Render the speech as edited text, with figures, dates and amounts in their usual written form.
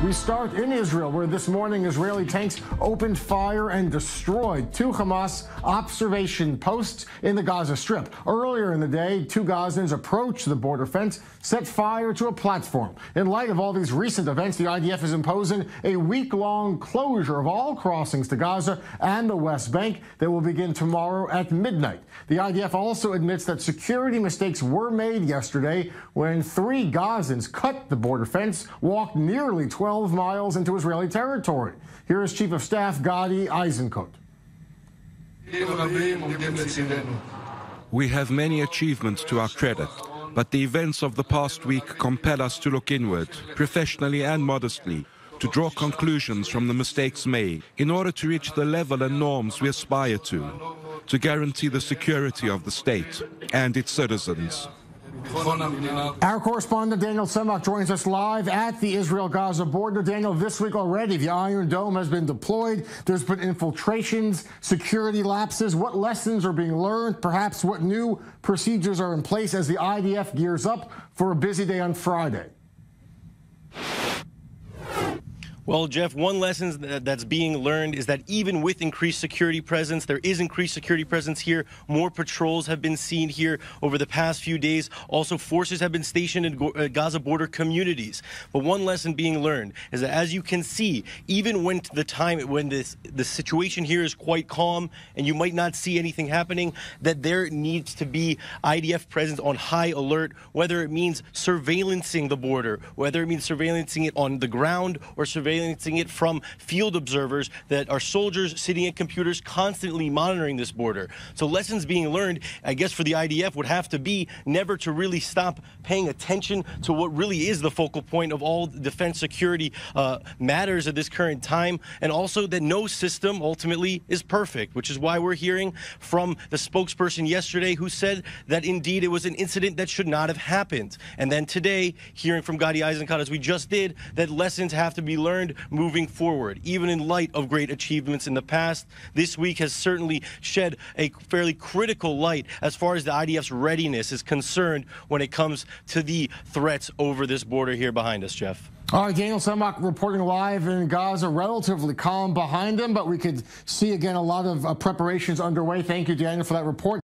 We start in Israel, where this morning Israeli tanks opened fire and destroyed two Hamas observation posts in the Gaza Strip. Earlier in the day, two Gazans approached the border fence, set fire to a platform. In light of all these recent events, the IDF is imposing a week-long closure of all crossings to Gaza and the West Bank that will begin tomorrow at midnight. The IDF also admits that security mistakes were made yesterday when three Gazans cut the border fence, walked nearly 12 miles into Israeli territory. Here is Chief of Staff Gadi Eisenkot. We have many achievements to our credit, but the events of the past week compel us to look inward, professionally and modestly, to draw conclusions from the mistakes made in order to reach the level and norms we aspire to guarantee the security of the state and its citizens. Our correspondent Daniel Tsemach joins us live at the Israel-Gaza border. Daniel, this week already, the Iron Dome has been deployed. There's been infiltrations, security lapses. What lessons are being learned? Perhaps what new procedures are in place as the IDF gears up for a busy day on Friday? Well, Jeff, one lesson that's being learned is that even with increased security presence, there is increased security presence here. More patrols have been seen here over the past few days. Also, forces have been stationed in Gaza border communities. But one lesson being learned is that, as you can see, even when the situation here is quite calm and you might not see anything happening, that there needs to be IDF presence on high alert, whether it means surveillancing the border, whether it means surveillancing it on the ground or surveillancing it from field observers that are soldiers sitting at computers constantly monitoring this border. So lessons being learned, I guess, for the IDF would have to be never to really stop paying attention to what really is the focal point of all defense security matters at this current time, and also that no system ultimately is perfect, which is why we're hearing from the spokesperson yesterday who said that indeed it was an incident that should not have happened. And then today, hearing from Gadi Eisenkot, as we just did, that lessons have to be learned moving forward. Even in light of great achievements in the past, this week has certainly shed a fairly critical light as far as the IDF's readiness is concerned when it comes to the threats over this border here behind us, Jeff. All right, Daniel Tsemach reporting live in Gaza, relatively calm behind him, but we could see again a lot of preparations underway. Thank you, Daniel, for that report.